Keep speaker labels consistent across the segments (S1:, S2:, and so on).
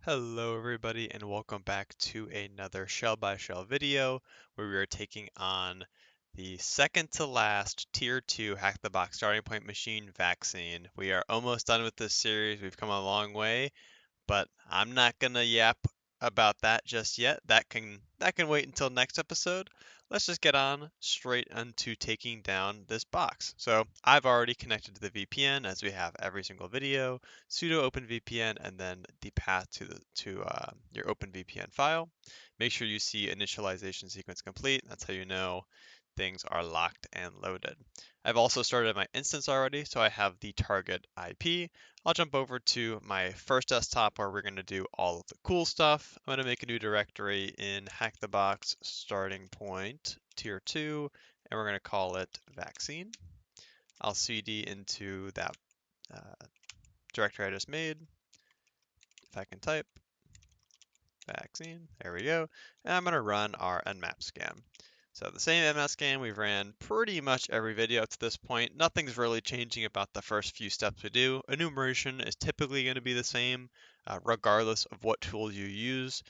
S1: Hello everybody and welcome back to another shell by shell video where we are taking on the second to last tier 2 hack the box starting point machine vaccine. We are almost done with this series. We've come a long way, but I'm not gonna yap about that just yet. That can wait until next episode. Let's just get on straight into taking down this box. So I've already connected to the VPN as we have every single video, sudo open VPN, and then the path to your open VPN file. Make sure you see initialization sequence complete. That's how you know things are locked and loaded. I've also started my instance already, so I have the target IP. I'll jump over to my first desktop where we're going to do all of the cool stuff. I'm going to make a new directory in hack the box starting point tier 2, and we're going to call it vaccine. I'll cd into that directory I just made. If I can type vaccine, there we go. And I'm going to run our nmap scan. So the same nmap scan we've ran pretty much every video up to this point. Nothing's really changing about the first few steps we do. Enumeration is typically going to be the same, regardless of what tool you use.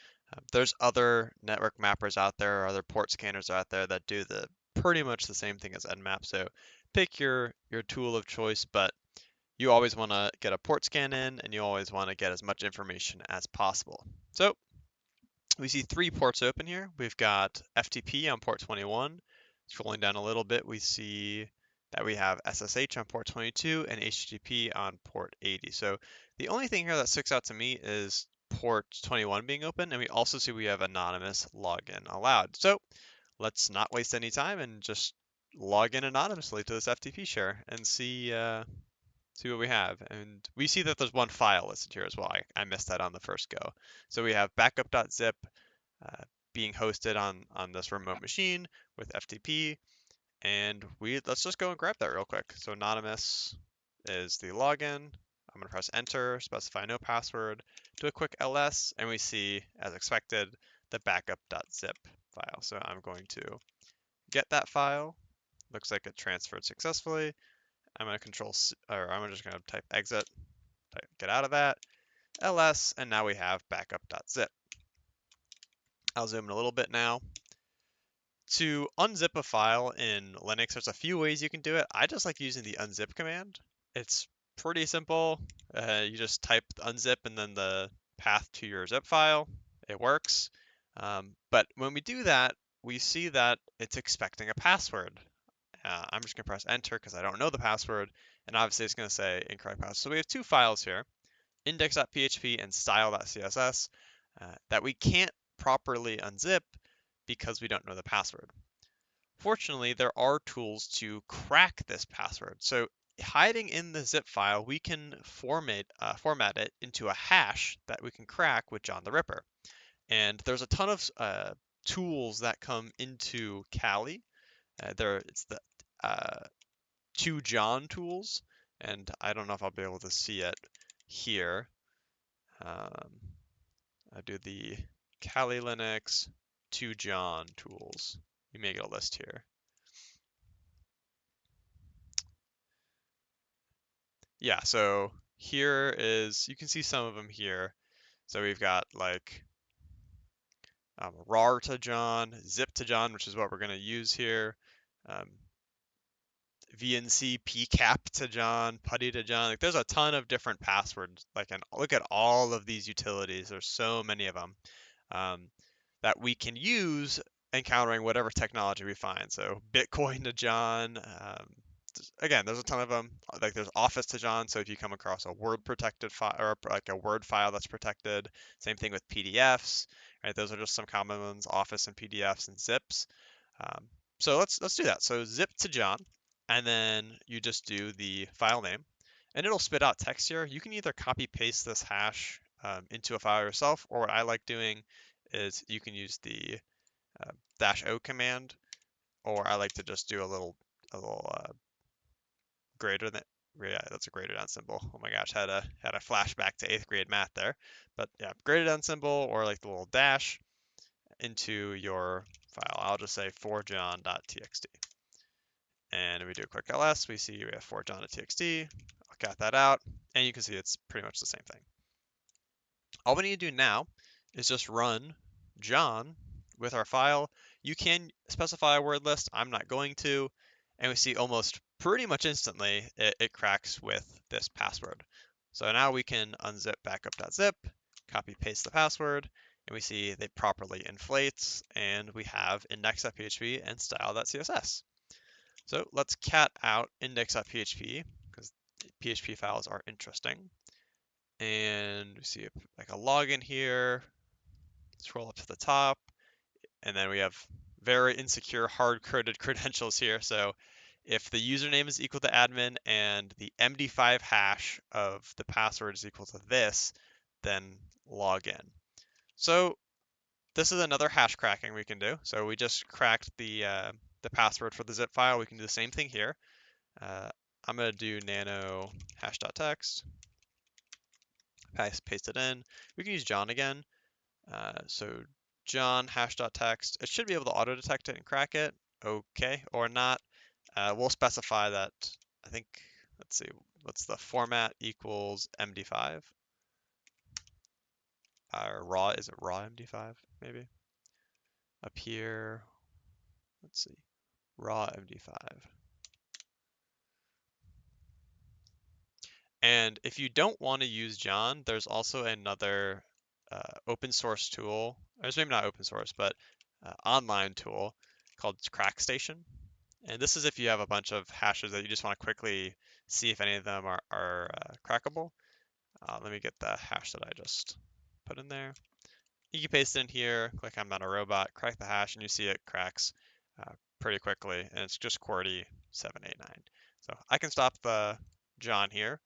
S1: There's other network mappers out there, or other port scanners out there that do the pretty much the same thing as nmap. So pick your tool of choice, but you always want to get a port scan in, and you always want to get as much information as possible. So we see 3 ports open here. We've got FTP on port 21. Scrolling down a little bit, we see that we have SSH on port 22 and HTTP on port 80. So the only thing here that sticks out to me is port 21 being open, and we also see we have anonymous login allowed. So let's not waste any time and just log in anonymously to this FTP share and see what we have. And we see that there's one file listed here as well. I missed that on the first go. So we have backup.zip being hosted on this remote machine with FTP. And let's just go and grab that real quick. So anonymous is the login. I'm going to press enter, specify no password, do a quick ls, and we see, as expected, the backup.zip file. So I'm going to get that file. Looks like it transferred successfully. I'm going to I'm just going to type exit, get out of that, ls, and now we have backup.zip. I'll zoom in a little bit now. To unzip a file in Linux, there's a few ways you can do it. I just like using the unzip command. It's pretty simple. You just type unzip and then the path to your zip file. It works. But when we do that, we see that it's expecting a password. I'm just going to press enter because I don't know the password, and obviously it's going to say incorrect password. So we have 2 files here, index.php and style.css, that we can't properly unzip because we don't know the password. Fortunately, there are tools to crack this password. So hiding in the zip file, we can format it into a hash that we can crack with John the Ripper. And there's a ton of tools that come into Kali. It's the 2John tools, and I don't know if I'll be able to see it here. I do the Kali Linux 2John tools. You may get a list here. Yeah, so here is, you can see some of them here. So we've got like rar to John, zip to John, which is what we're going to use here. VNC pcap to John, putty to John. Like there's a ton of different passwords. Like, and look at all of these utilities. There's so many of them that we can use encountering whatever technology we find. So Bitcoin to John. Again, there's a ton of them. Like there's Office to John. So if you come across a Word protected file or like a Word file that's protected, same thing with PDFs. Right, those are just some common ones: Office and PDFs and zips. So let's do that. So zip to John, and then you just do the file name, and it'll spit out text here. You can either copy paste this hash into a file yourself, or what I like doing is you can use the -o command, or I like to just do a little greater than. Yeah, that's a greater than symbol. Oh my gosh, had a flashback to 8th grade math there. But yeah, greater than symbol, or like the little dash into your file. I'll just say 4john.txt. And if we do a quick ls, we see we have 4john.txt. I'll cut that out, and you can see it's pretty much the same thing. All we need to do now is just run John with our file. You can specify a word list. I'm not going to. And we see almost pretty much instantly it cracks with this password. So now we can unzip backup.zip, copy paste the password, and we see they properly inflates, and we have index.php and style.css. So let's cat out index.php because PHP files are interesting. And we see like a login here. Scroll up to the top, and then we have very insecure hard-coded credentials here. So if the username is equal to admin and the MD5 hash of the password is equal to this, then log in. So this is another hash cracking we can do. So we just cracked the password for the zip file. We can do the same thing here. I'm going to do nano hash.text, paste it in. We can use John again. So John hash.text, it should be able to auto detect it and crack it. Okay, or not. We'll specify that, I think, let's see, what's the format equals MD5? Raw, is it raw MD5 maybe? Up here, let's see, raw MD5. And if you don't want to use John, there's also another open source tool, or maybe not open source, but online tool called CrackStation. And this is if you have a bunch of hashes that you just want to quickly see if any of them are crackable. Let me get the hash that I just put in there. You can paste it in here, click I'm not a robot, crack the hash, and you see it cracks pretty quickly, and it's just QWERTY789. So I can stop the John here.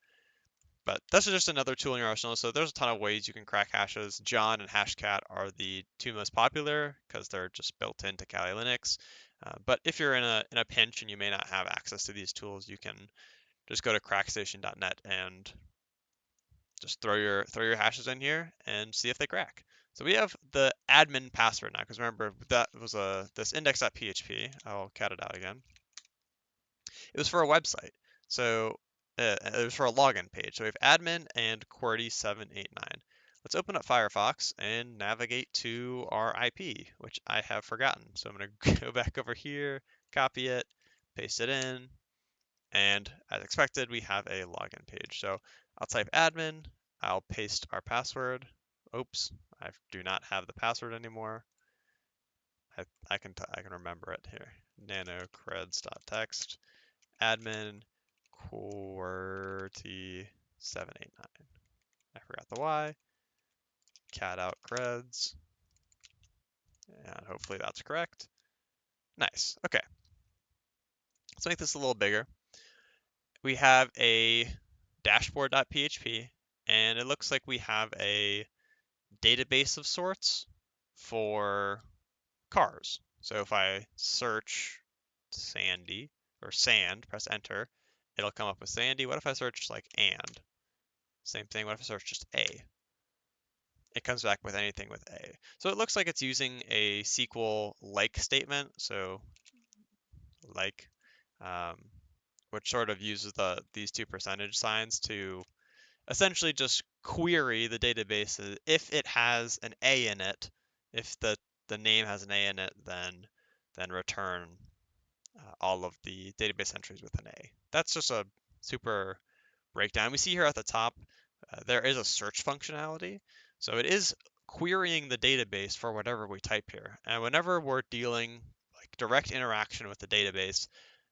S1: But this is just another tool in your arsenal. So there's a ton of ways you can crack hashes. John and Hashcat are the two most popular because they're just built into Kali Linux. But if you're in a pinch and you may not have access to these tools, you can just go to crackstation.net and just throw your hashes in here and see if they crack. So we have the admin password now, because remember that was this index.php. I'll cat it out again. It was for a website. So it was for a login page. So we have admin and QWERTY789. Let's open up Firefox and navigate to our IP, which I have forgotten. So I'm going to go back over here, copy it, paste it in, and as expected, we have a login page. So I'll type admin, I'll paste our password. Oops, I do not have the password anymore. I can remember it here. nanocreds.txt admin QWERTY789. I forgot the Y. Cat out creds. And hopefully that's correct. Nice. Okay. Let's make this a little bigger. We have a dashboard.php, and it looks like we have a database of sorts for cars. So if I search Sandy or sand, press enter, it'll come up with Sandy. What if I search like and? Same thing, what if I search just A? It comes back with anything with A. So it looks like it's using a SQL like statement, so like, which sort of uses these two percentage signs to essentially just query the database if it has an A in it. If the name has an A in it, then return all of the database entries with an A. That's just a super breakdown. We see here at the top, there is a search functionality. So it is querying the database for whatever we type here. And whenever we're dealing like direct interaction with the database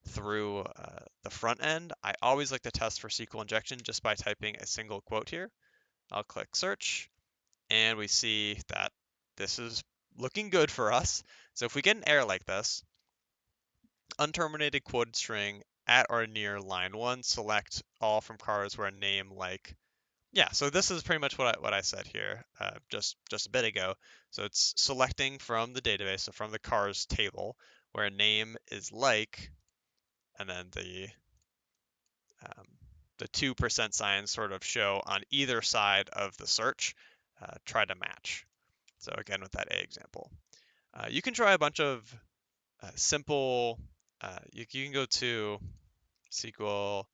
S1: through the front end, I always like to test for SQL injection just by typing a single quote here. I'll click search, and we see that this is looking good for us. So if we get an error like this, unterminated quoted string at or near line 1, select all from cars where a name like, yeah, so this is pretty much what I said here just a bit ago. So it's selecting from the database, so from the cars table, where a name is like, and then the 2% signs sort of show on either side of the search, try to match. So again, with that A example. You can try a bunch of simple, you can go to SQL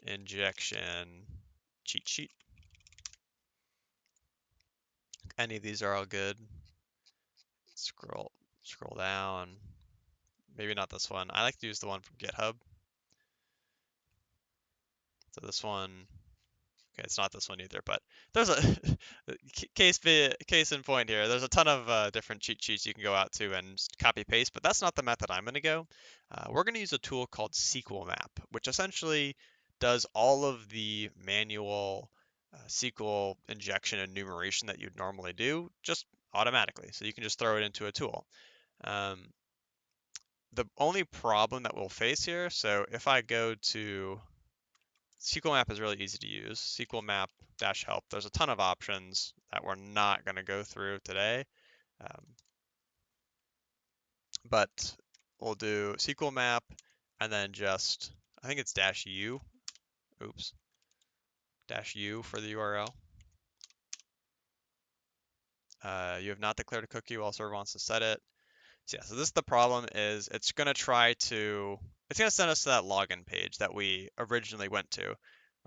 S1: injection cheat sheet. Any of these are all good. Scroll down. Maybe not this one. I like to use the one from GitHub. So this one, okay, it's not this one either, but there's a case in point here. There's a ton of different cheat sheets you can go out to and copy paste, but that's not the method I'm going to go. We're going to use a tool called SQLMap, which essentially does all of the manual SQL injection and enumeration that you'd normally do just automatically. So you can just throw it into a tool. The only problem that we'll face here, so if I go to SQLMap is really easy to use. SQLMap-help. There's a ton of options that we're not going to go through today. But we'll do SQLMap and then just, I think it's -u. Oops. -u for the URL. You have not declared a cookie while server wants to set it. So yeah, so this is the problem is it's going to send us to that login page that we originally went to,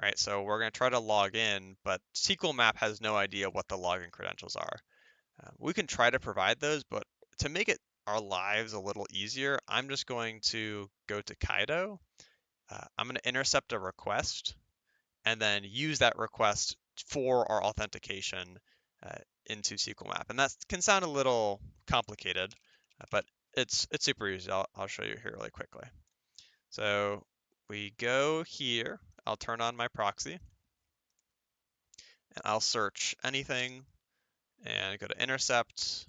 S1: right? So we're going to try to log in, but SQLMap has no idea what the login credentials are. We can try to provide those, but to make our lives a little easier, I'm just going to go to Caido. I'm going to intercept a request and then use that request for our authentication into SQLMap. And that can sound a little complicated, but it's super easy. I'll show you here really quickly. So we go here. I'll turn on my proxy, and I'll search anything, and go to intercept.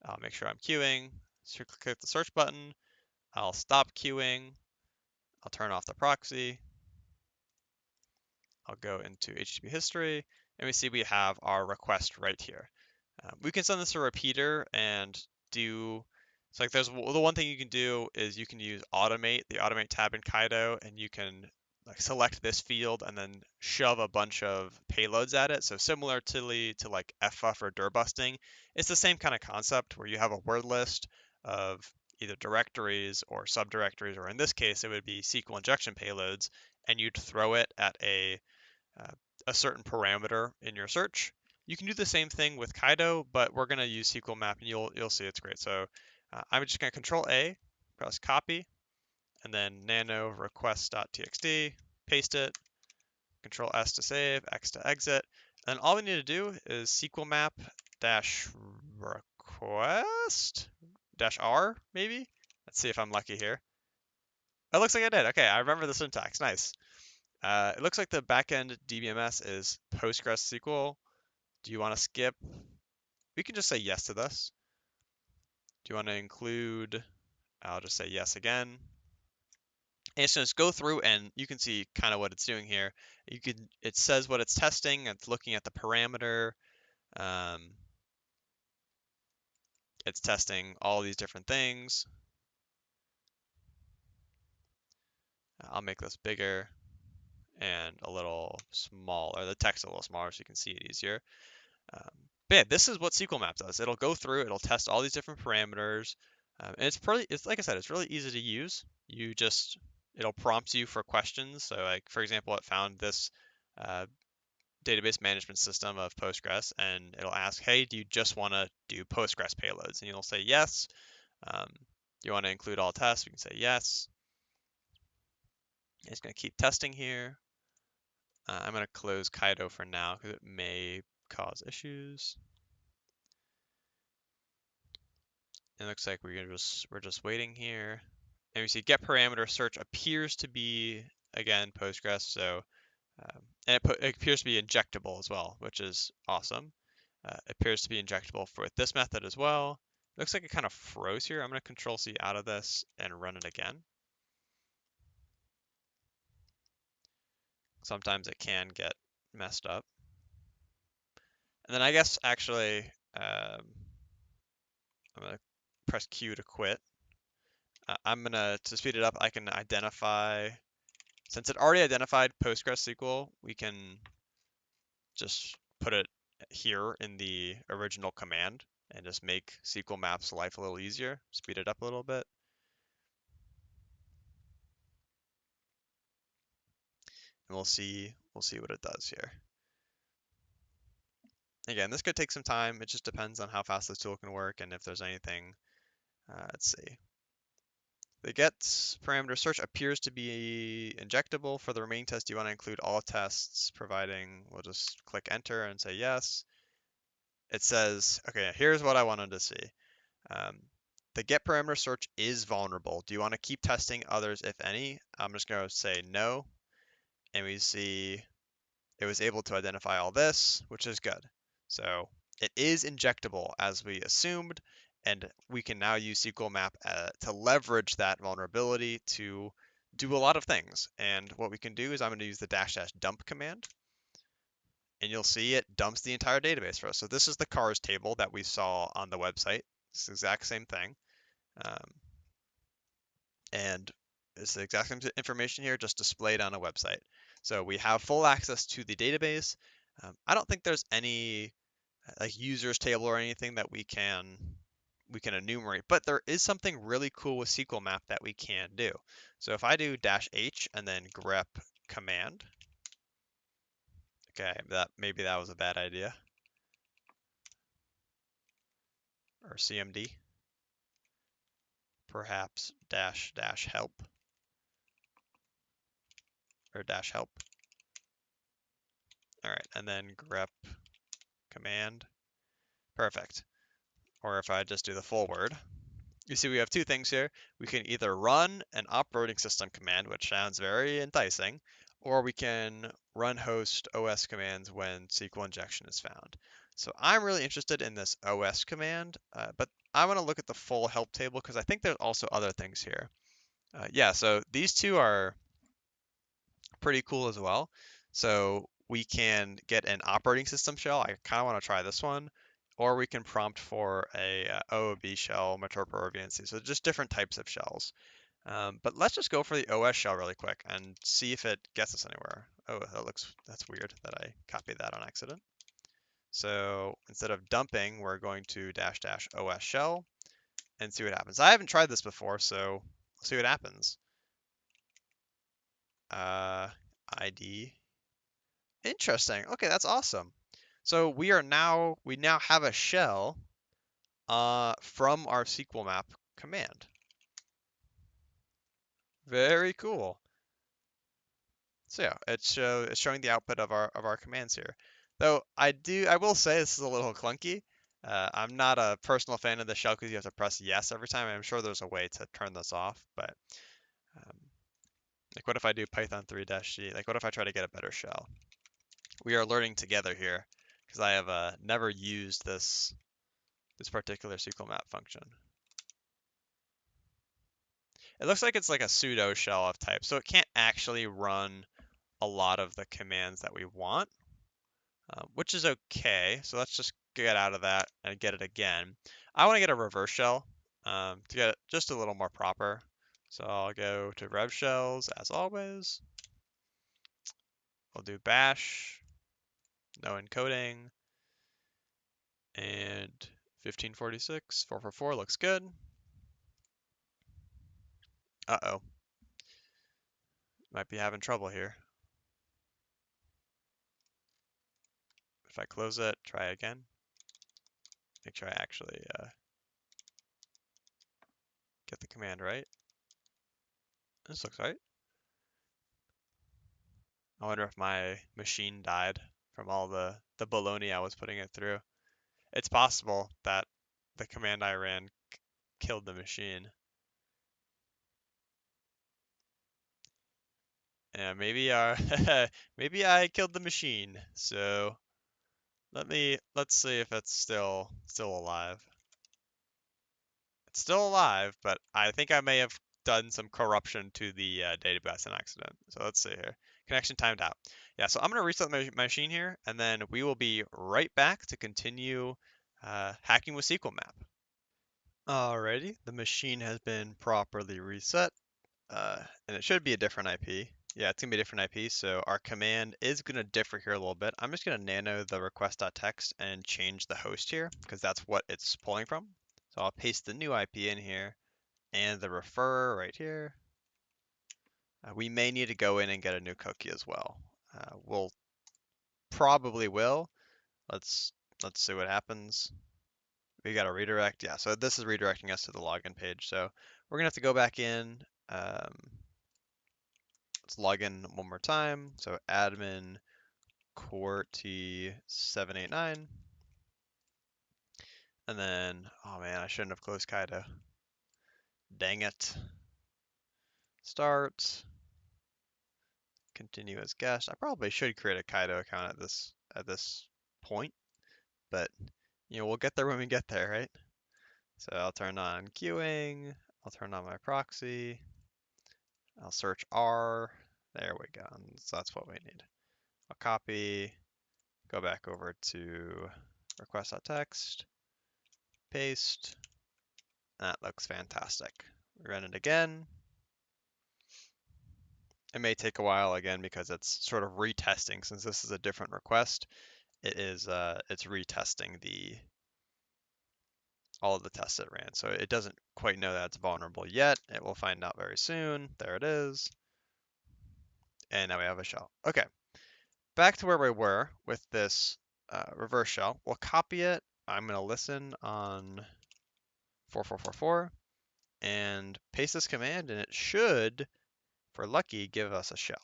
S1: I'll make sure I'm queuing. So click the search button. I'll stop queuing. I'll turn off the proxy. I'll go into HTTP history, and we see we have our request right here. We can send this to a repeater and do, so like the one thing you can do is you can use automate, the automate tab in Caido, and you can like select this field and then shove a bunch of payloads at it. So similar to like ffuff or dir busting, it's the same kind of concept where you have a word list of either directories or subdirectories, or in this case, it would be SQL injection payloads, and you'd throw it at a certain parameter in your search. You can do the same thing with Caido, but we're going to use SQLMap, and you'll see it's great. So I'm just going to Control A, press copy, and then nano request.txt, paste it, Control S to save, X to exit. And all we need to do is SQLMap -request -r maybe. Let's see if I'm lucky here. It looks like I did. Okay, I remember the syntax. Nice. It looks like the backend DBMS is PostgreSQL. Do you want to skip? We can just say yes to this. Do you want to include? I'll just say yes again. And it's just go through, and you can see kind of what it's doing here. It says what it's testing. It's looking at the parameter. It's testing all these different things. I'll make this bigger and a little smaller. The text a little smaller so you can see it easier. But yeah, this is what SQLMap does. It'll go through, it'll test all these different parameters. And it's like I said, it's really easy to use. It'll prompt you for questions. So like, for example, it found this database management system of Postgres, and it'll ask, hey, do you just want to do Postgres payloads? And you'll say yes. Do you want to include all tests? We can say yes. It's going to keep testing here. I'm going to close Caido for now because it may cause issues. It looks like we're just waiting here. And we see get parameter search appears to be, again, Postgres. So and it appears to be injectable as well, which is awesome. It appears to be injectable for this method as well. Looks like it kind of froze here. I'm going to Control C out of this and run it again. Sometimes it can get messed up. And then I guess actually, I'm going to press Q to quit. To speed it up, I can identify, since it already identified PostgreSQL, we can just put it here in the original command and just make SQLMap's life a little easier, speed it up a little bit. And we'll see what it does here. Again, this could take some time. It just depends on how fast this tool can work and if there's anything. Let's see. The get parameter search appears to be injectable. For the remaining test, you want to include all tests, providing, we'll just click enter and say yes. It says, okay, here's what I wanted to see. The get parameter search is vulnerable. Do you want to keep testing others, if any? I'm just going to say no. And we see it was able to identify all this, which is good. So it is injectable as we assumed, and we can now use SQLMap to leverage that vulnerability to do a lot of things. And what we can do is I'm going to use the --dump command, and you'll see it dumps the entire database for us. So this is the cars table that we saw on the website. It's the exact same thing. And it's the exact same information here, just displayed on a website. So we have full access to the database. I don't think there's any like users table or anything that we can enumerate, but there is something really cool with SQLMap that we can do. So if I do -h and then grep command, okay, maybe that was a bad idea, or cmd, perhaps -help or -help. All right, and then grep command. Perfect. Or if I just do the full word, you see we have two things here. We can either run an operating system command, which sounds very enticing, or we can run host OS commands when SQL injection is found. So I'm really interested in this OS command, but I want to look at the full help table because I think there's also other things here. Yeah, so these two are pretty cool as well. So we can get an operating system shell. I kind of want to try this one. Or we can prompt for a OOB shell, Metropo VNC. So just different types of shells. But let's just go for the OS shell really quick and see if it gets us anywhere. Oh, that's weird that I copied that on accident. So instead of dumping, we're going to --os shell and see what happens. I haven't tried this before, so let's see what happens. ID. Interesting. Okay, that's awesome. So we now have a shell from our SQLMap command. Very cool. So yeah, it's showing the output of our commands here. Though I will say this is a little clunky. I'm not a personal fan of the shell because you have to press yes every time. I'm sure there's a way to turn this off, but um, like what if I do Python 3-g? Like what if I try to get a better shell? We are learning together here because I have never used this particular SQLMap function. It looks like it's like a sudo shell of type, so it can't actually run a lot of the commands that we want, which is okay. So let's just get out of that and get it again. I want to get a reverse shell to get it just a little more proper. So I'll go to rev shells as always. We'll do bash, no encoding, and 1546, 444 looks good. Uh-oh. Might be having trouble here. If I close it, try again. Make sure I actually get the command right. This looks right. I wonder if my machine died from all the baloney I was putting it through. It's possible that the command I ran killed the machine. Yeah, maybe maybe I killed the machine. So let's see if it's still alive. It's still alive, but I think I may have done some corruption to the database in accident. So let's see here. Connection timed out. Yeah, so I'm going to reset my machine here, and then we will be right back to continue hacking with SQLMap. Alrighty, the machine has been properly reset, and it should be a different IP. Yeah, it's going to be a different IP, so our command is going to differ here a little bit. I'm just going to nano the request.txt and change the host here, because that's what it's pulling from. So I'll paste the new IP in here and the referrer right here. We may need to go in and get a new cookie as well. We'll probably will. Let's let's see what happens. We got a redirect. Yeah, so this is redirecting us to the login page. So we're gonna have to go back in. Let's log in one more time. So admin QWERTY789. And then, oh man, I shouldn't have closed Caido. Dang it. Start. Continue as guest. I probably should create a Caido account at this point, but we'll get there when we get there, right? So I'll turn on queuing. I'll turn on my proxy. I'll search R. There we go. And so that's what we need. I'll copy, go back over to request.txt, paste. That looks fantastic. We run it again. It may take a while again because it's sort of retesting. Since this is a different request, it's retesting all of the tests it ran. So it doesn't quite know that it's vulnerable yet. It will find out very soon. There it is. And now we have a shell. Okay, back to where we were with this reverse shell. We'll copy it. I'm going to listen on 4444 and paste this command, and it should, if we're lucky, give us a shell.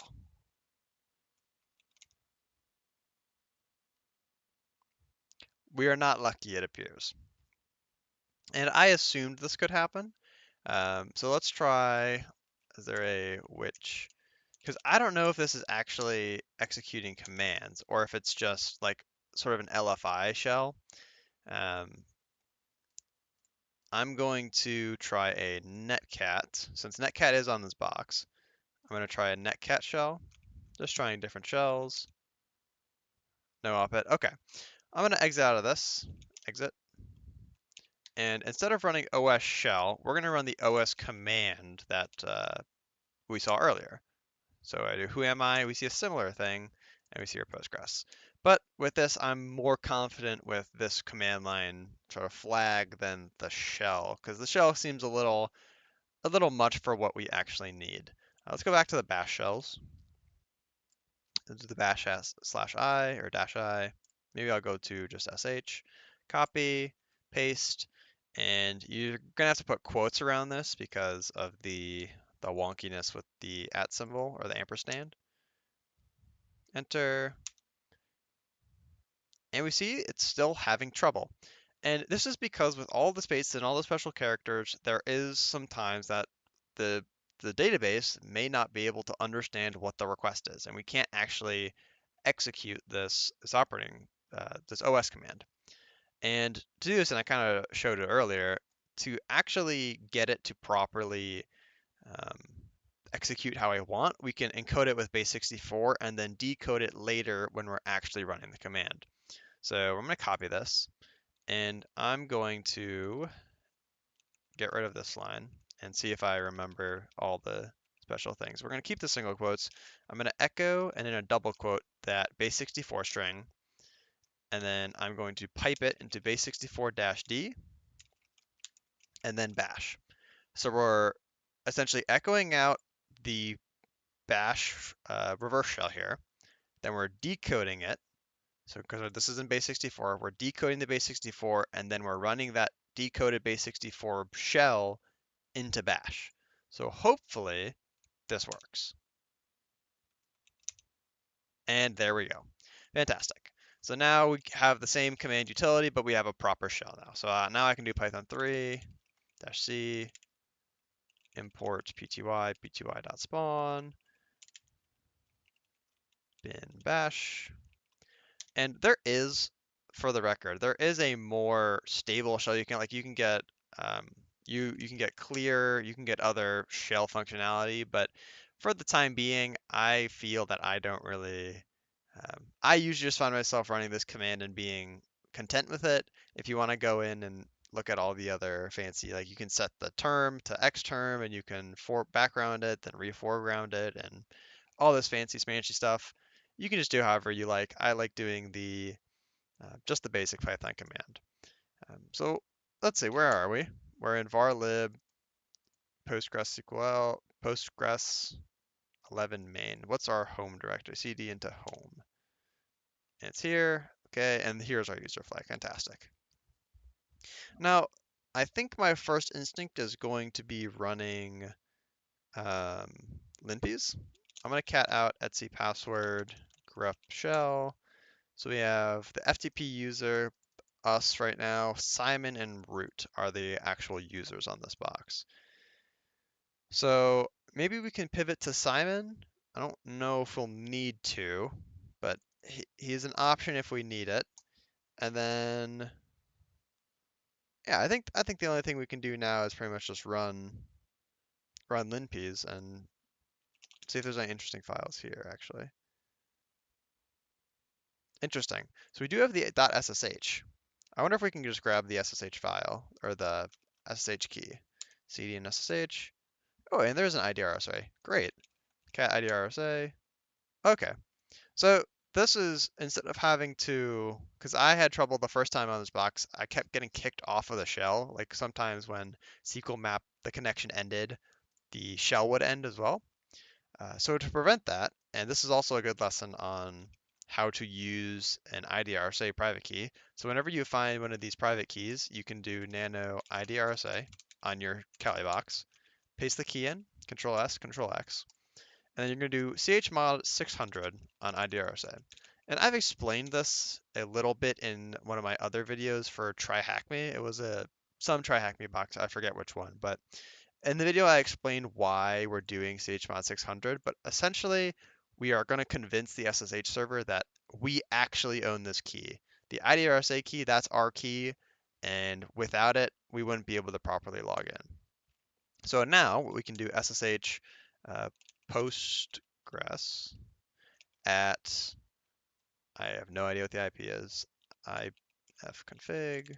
S1: We are not lucky, it appears. And I assumed this could happen. So let's try, is there a which? Because I don't know if this is actually executing commands or if it's just like sort of an LFI shell. I'm going to try a netcat. Since netcat is on this box, I'm going to try a netcat shell. Just trying different shells. No op-ed. Okay. I'm going to exit out of this. Exit. And instead of running os shell, we're going to run the os command that we saw earlier. So I do who am I? We see a similar thing, and we see our postgres. But with this, I'm more confident with this command line sort of flag than the shell, because the shell seems a little much for what we actually need. Let's go back to the bash shells. Let's do the bash /i or -i. Maybe I'll go to just sh. Copy, paste, and you're gonna have to put quotes around this because of the wonkiness with the @ symbol or the ampersand. Enter. And we see it's still having trouble. And this is because with all the spaces and all the special characters, there is sometimes that the database may not be able to understand what the request is, and we can't actually execute this this OS command. And to do this, and I kind of showed it earlier, to actually get it to properly execute how I want, we can encode it with base64 and then decode it later when we're actually running the command. So I'm going to copy this, and I'm going to get rid of this line and see if I remember all the special things. We're going to keep the single quotes. I'm going to echo and then a double quote that base64 string, and then I'm going to pipe it into base64-d and then bash. So we're essentially echoing out the bash reverse shell here. Then we're decoding it. So because this is in base64, we're decoding the base64, and then we're running that decoded base64 shell into bash. So hopefully this works. And there we go. Fantastic. So now we have the same command utility, but we have a proper shell now. So now I can do Python 3 -c import pty.spawn bin bash. And there is, for the record, there is a more stable shell. You can get you can get clear, you can get other shell functionality, but for the time being, I feel that I don't really. I usually just find myself running this command and being content with it. If you want to go in and look at all the other fancy, like you can set the term to X term, and you can background it, then reforeground it, and all this fancy smanchy stuff. You can just do however you like. I like doing the just the basic Python command. So let's see, where are we? We're in var lib postgres SQL postgres 11 main. What's our home directory? CD into home. And it's here. Okay, and here's our user flag. Fantastic. Now, I think my first instinct is going to be running linpeas. I'm going to cat out etc password grep shell. So we have the FTP user, us right now, Simon and root are the actual users on this box. So maybe we can pivot to Simon. I don't know if we'll need to, but he's an option if we need it. And then, yeah, I think the only thing we can do now is pretty much just run linpeas and see if there's any interesting files here, actually. Interesting. So we do have the .ssh. I wonder if we can just grab the SSH file, or the SSH key. CD and SSH. Oh, and there's an IDRSA. Great. Cat IDRSA. Okay. So this is, instead of having to, because I had trouble the first time on this box, I kept getting kicked off of the shell. Like sometimes when SQLMap, the connection ended, the shell would end as well. So to prevent that, and this is also a good lesson on how to use an IDRSA private key. So whenever you find one of these private keys, you can do nano IDRSA on your Kali box, paste the key in, Control S, Control X, and then you're going to do chmod 600 on IDRSA. And I've explained this a little bit in one of my other videos for Try Hack Me. It was some Try Hack Me box, I forget which one, but in the video, I explained why we're doing chmod 600, but essentially, we are going to convince the SSH server that we actually own this key. The IDRSA key, that's our key, and without it, we wouldn't be able to properly log in. So now, we can do SSH postgres at, I have no idea what the IP is, ifconfig,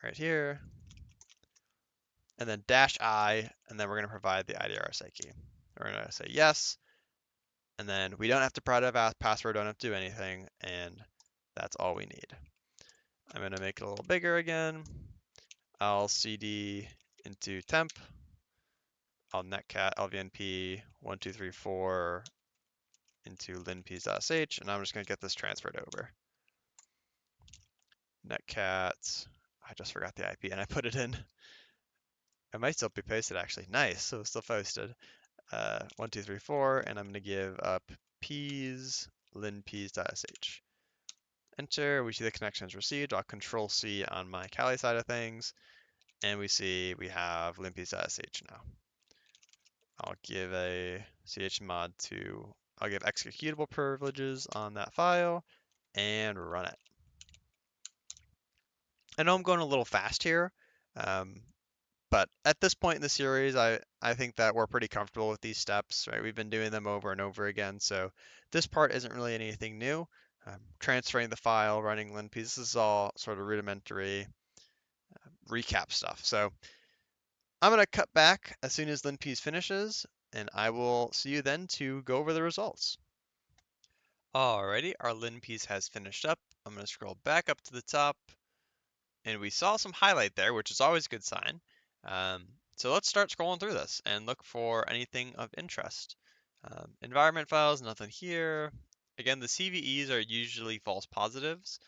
S1: right here, and then -I, and then we're going to provide the IDRSA key. We're going to say yes, and then we don't have to provide a password, don't have to do anything, and that's all we need. I'm going to make it a little bigger again. I'll cd into temp. I'll netcat lvnp 1234 into linpeas.sh, and I'm just going to get this transferred over. Netcat, I just forgot the IP and I put it in. It might still be posted actually. Nice, so it's still posted. 1234, and I'm going to give up peas linpeas.sh. Enter, we see the connection is received. I'll Control C on my Kali side of things, and we see we have linpeas.sh now. I'll give a chmod to, I'll give executable privileges on that file and run it. I know I'm going a little fast here, but at this point in the series, I think that we're pretty comfortable with these steps, right? We've been doing them over and over again, so this part isn't really anything new. Transferring the file, running linpeas, this is all sort of rudimentary recap stuff. So I'm going to cut back as soon as linpeas finishes, and I will see you then to go over the results. Alrighty, our linpeas has finished up. I'm going to scroll back up to the top, and we saw some highlight there, which is always a good sign. So let's start scrolling through this and look for anything of interest. Environment files, nothing here. Again, the CVEs are usually false positives.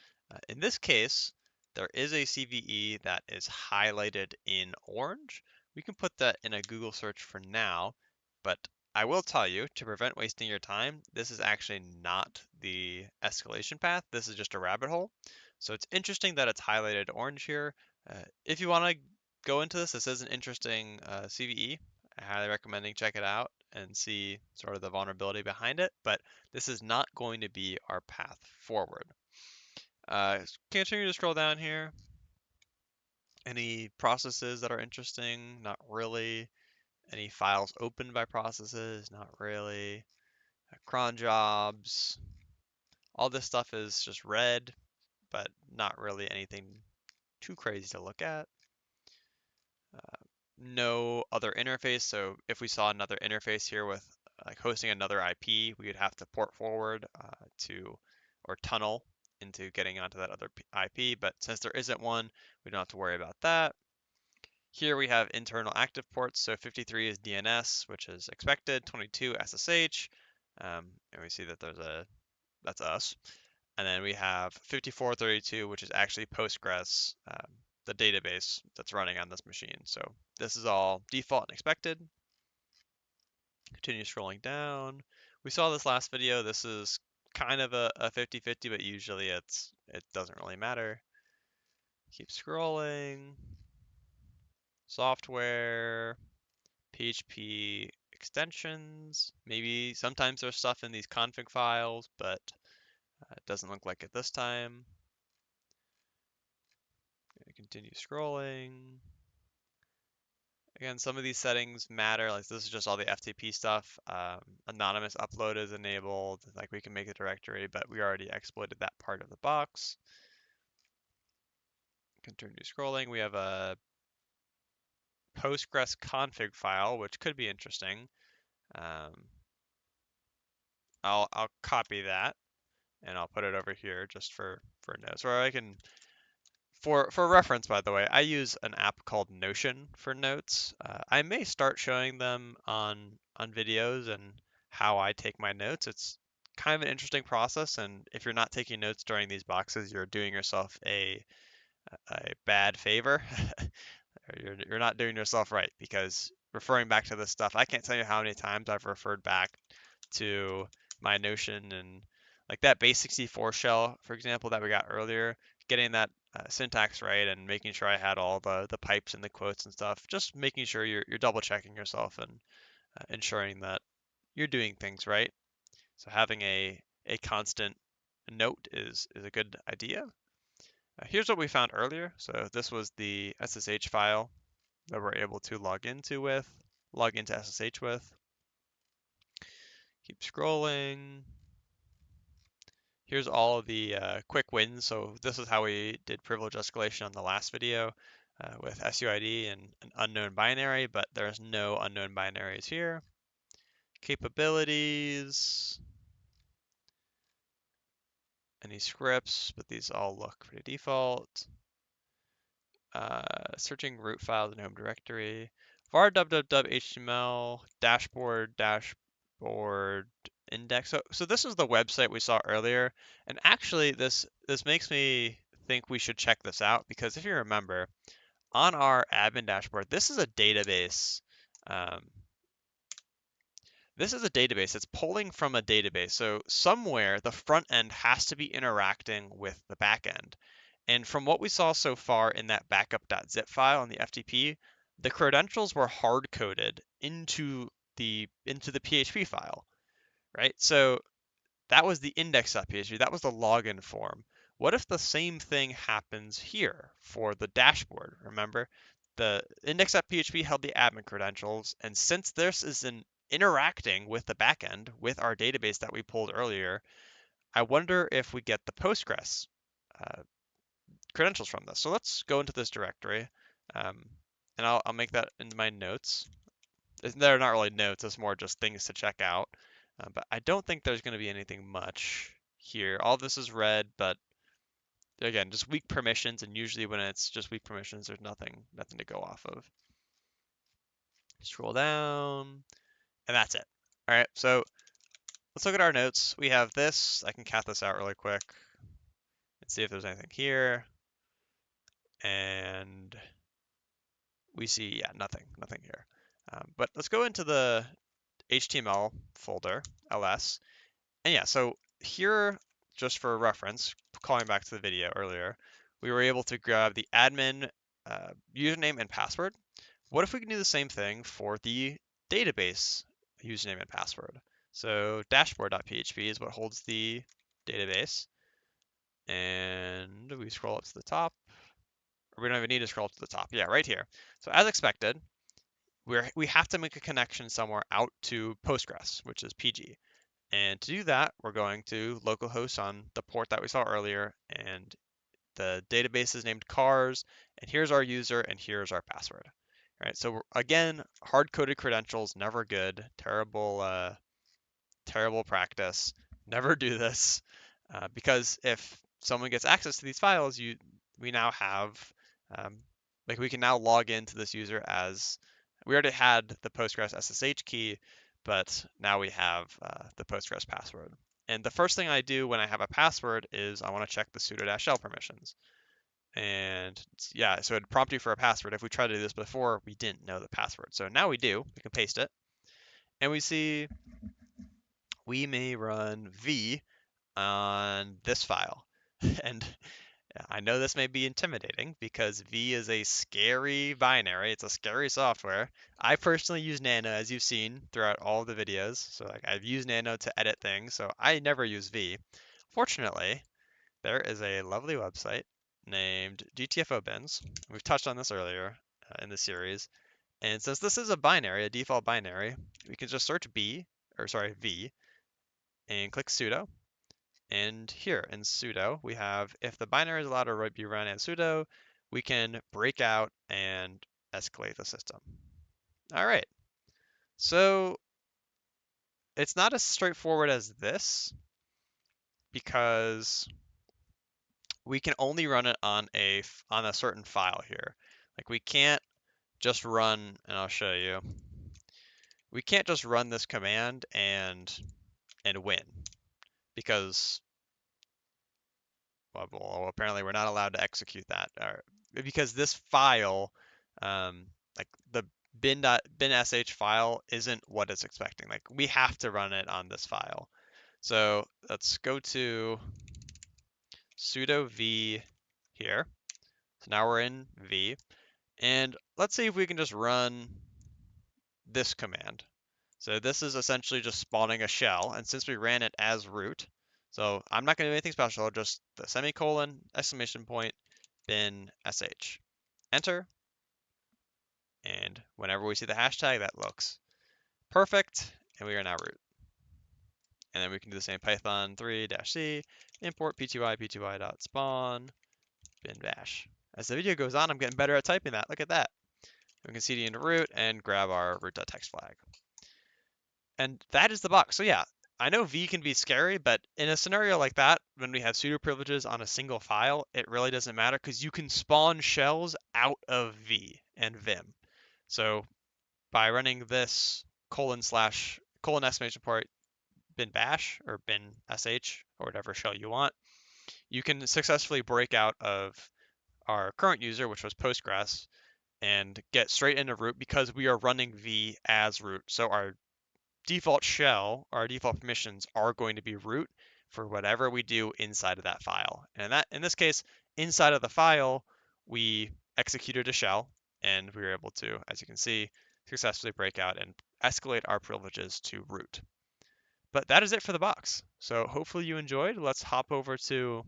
S1: In this case, there is a CVE that is highlighted in orange. We can put that in a Google search for now, but I will tell you, to prevent wasting your time, this is actually not the escalation path. This is just a rabbit hole. So it's interesting that it's highlighted orange here. If you want to go into this, this is an interesting CVE. I highly recommend check it out and see sort of the vulnerability behind it, but this is not going to be our path forward. Continue to scroll down here. Any processes that are interesting? Not really. Any files opened by processes? Not really. Cron jobs. All this stuff is just red, but not really anything too crazy to look at. No other interface. So if we saw another interface here with like hosting another IP, we would have to port forward or tunnel into getting onto that other IP. But since there isn't one, we don't have to worry about that. Here we have internal active ports. So 53 is DNS, which is expected. 22 SSH, and we see that that's us. And then we have 5432, which is actually Postgres, the database that's running on this machine. So this is all default and expected. Continue scrolling down. We saw this last video. This is kind of a 50-50, but usually it doesn't really matter. Keep scrolling. Software, PHP extensions. Maybe sometimes there's stuff in these config files, but it doesn't look like it this time. Continue scrolling. Again, some of these settings matter. Like this is just all the FTP stuff. Anonymous upload is enabled. Like we can make a directory, but we already exploited that part of the box. Continue scrolling. We have a Postgres config file, which could be interesting. I'll copy that and I'll put it over here just for notes. Or I can, for reference, by the way, I use an app called Notion for notes. I may start showing them on videos and how I take my notes. It's kind of an interesting process, and if you're not taking notes during these boxes, you're doing yourself a bad favor. You're not doing yourself right, because referring back to this stuff, I can't tell you how many times I've referred back to my Notion and like that base64 shell, for example, that we got earlier, getting that syntax right and making sure I had all the pipes and the quotes and stuff, just making sure you're double checking yourself and ensuring that you're doing things right. So having a constant note is a good idea. Here's what we found earlier. So this was the SSH file that we're able to log into SSH with. Keep scrolling. Here's all of the quick wins. So this is how we did privilege escalation on the last video with SUID and an unknown binary, but there's no unknown binaries here. Capabilities. Any scripts, but these all look pretty default. Searching root files in home directory. var www.html dashboard index. So this is the website we saw earlier, and actually this makes me think we should check this out, because if you remember, on our admin dashboard, this is a database. This is a database. It's pulling from a database. So somewhere the front end has to be interacting with the back end. And from what we saw so far in that backup.zip file in the FTP, the credentials were hard coded into the PHP file, right? So that was the index.php. That was the login form. What if the same thing happens here for the dashboard? Remember, the index.php held the admin credentials, and since this is interacting with the backend with our database that we pulled earlier, I wonder if we get the Postgres credentials from this. So let's go into this directory, and I'll make that into my notes. They're not really notes, it's more just things to check out. But I don't think there's going to be anything much here. All this is red, but again, just weak permissions, and usually when it's just weak permissions, there's nothing to go off of. Scroll down, and that's it. All right, so let's look at our notes. We have this. I can cat this out really quick and see if there's anything here. And we see, yeah, nothing here. But let's go into the HTML folder, ls. And yeah, so here, just for reference, calling back to the video earlier, we were able to grab the admin username and password. What if we can do the same thing for the database username and password? So dashboard.php is what holds the database. And we scroll up to the top. Or we don't even need to scroll up to the top. Yeah, right here. So as expected, we have to make a connection somewhere out to Postgres, which is PG. And to do that, we're going to localhost on the port that we saw earlier, and the database is named cars, and here's our user, and here's our password. All right, so again, hard-coded credentials, never good, terrible practice. Never do this, because if someone gets access to these files, we now have, like we can now log into this user as, we already had the Postgres SSH key, but now we have the Postgres password. And the first thing I do when I have a password is I want to check the sudo-shell permissions. And yeah, so it'd prompt you for a password. If we tried to do this before, we didn't know the password. So now we do. We can paste it. And we see we may run v on this file. And I know this may be intimidating because V is a scary binary. It's a scary software. I personally use Nano, as you've seen throughout all of the videos. So like I've used Nano to edit things, so I never use V. Fortunately, there is a lovely website named GTFO bins. We've touched on this earlier in the series. And since this is a binary, a default binary, we can just search V, and click sudo. And here in sudo, we have if the binary is allowed to be run as sudo, we can break out and escalate the system. All right. So it's not as straightforward as this because we can only run it on a certain file here. Like we can't just run, and I'll show you. We can't just run this command and win because well, apparently we're not allowed to execute that because this file, like the bin.sh file isn't what it's expecting. Like we have to run it on this file. So let's go to sudo v here. So now we're in v, and let's see if we can just run this command. So this is essentially just spawning a shell, and since we ran it as root, so I'm not going to do anything special, just the semicolon, exclamation point, bin sh. Enter, and whenever we see the hashtag, that looks perfect, and we are now root. And then we can do the same Python 3-c, import pty.spawn, bin bash. As the video goes on, I'm getting better at typing that. Look at that. We can cd into root and grab our root.txt flag. And that is the box. So yeah, I know V can be scary, but in a scenario like that, when we have sudo privileges on a single file, it really doesn't matter because you can spawn shells out of V and Vim. So by running this colon exclamation point bin bash or bin sh or whatever shell you want, you can successfully break out of our current user, which was Postgres, and get straight into root because we are running V as root. So our default shell, our default permissions are going to be root for whatever we do inside of that file. And in this case, inside of the file, we executed a shell and we were able to, as you can see, successfully break out and escalate our privileges to root. But that is it for the box. So hopefully you enjoyed. Let's hop over to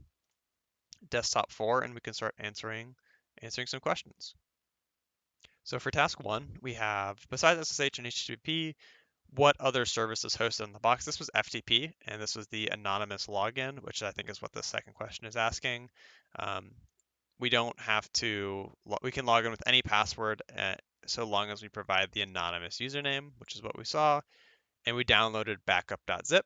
S1: desktop 4 and we can start answering some questions. So for task 1, we have, besides SSH and HTTP, what other services hosted in the box? This was FTP, and this was the anonymous login, which I think is what the second question is asking. We don't have to, we can log in with any password so long as we provide the anonymous username, which is what we saw, and we downloaded backup.zip.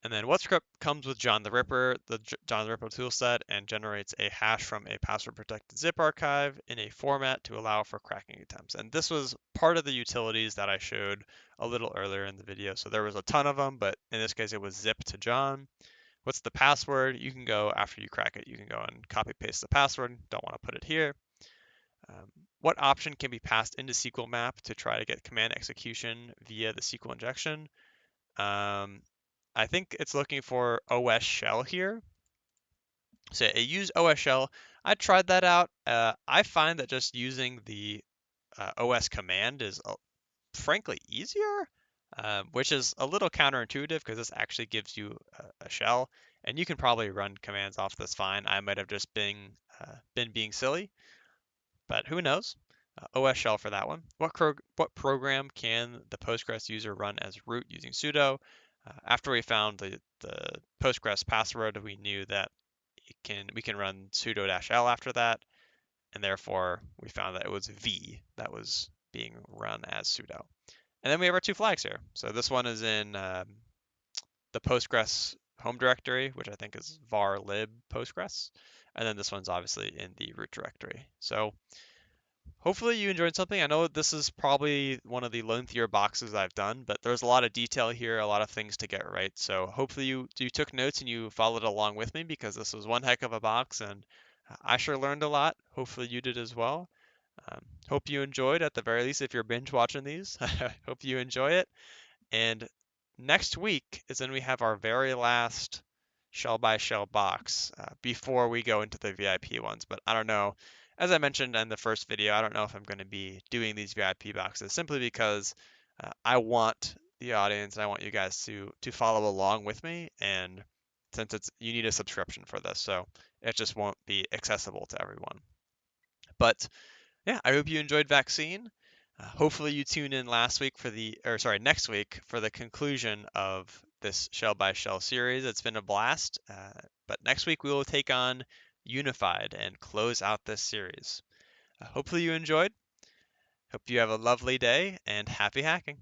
S1: And then what script comes with John the Ripper, the John the Ripper toolset, and generates a hash from a password-protected zip archive in a format to allow for cracking attempts. And this was part of the utilities that I showed a little earlier in the video. So there was a ton of them, but in this case it was zip to John. What's the password? You can go, after you crack it, you can go and copy paste the password. Don't want to put it here. What option can be passed into SQLMap to try to get command execution via the SQL injection? I think it's looking for OS shell here. So it used OS shell. I tried that out. I find that just using the OS command is frankly easier, which is a little counterintuitive because this actually gives you a shell, and you can probably run commands off this fine. I might have just been being silly, but who knows? OS shell for that one. What program can the Postgres user run as root using sudo? After we found the Postgres password, we knew that we can run sudo-l after that, and therefore we found that it was V that was being run as sudo. And then we have our two flags here. So this one is in the Postgres home directory, which I think is var lib Postgres, and then this one's obviously in the root directory. So Hopefully you enjoyed something. I know this is probably one of the lengthier boxes I've done, but there's a lot of detail here, a lot of things to get right. So hopefully you took notes and you followed along with me because this was one heck of a box and I sure learned a lot. Hopefully you did as well. Hope you enjoyed at the very least if you're binge watching these. Hope you enjoy it. And next week is when we have our very last shell by shell box before we go into the VIP ones. But I don't know. As I mentioned in the first video, I don't know if I'm going to be doing these VIP boxes simply because I want the audience and I want you guys to follow along with me. And since you need a subscription for this, so it just won't be accessible to everyone. But yeah, I hope you enjoyed vaccine. Hopefully you tune in next week for the conclusion of this shell by shell series. It's been a blast. But next week we will take on unified and close out this series. Hopefully you enjoyed. Hope you have a lovely day and happy hacking.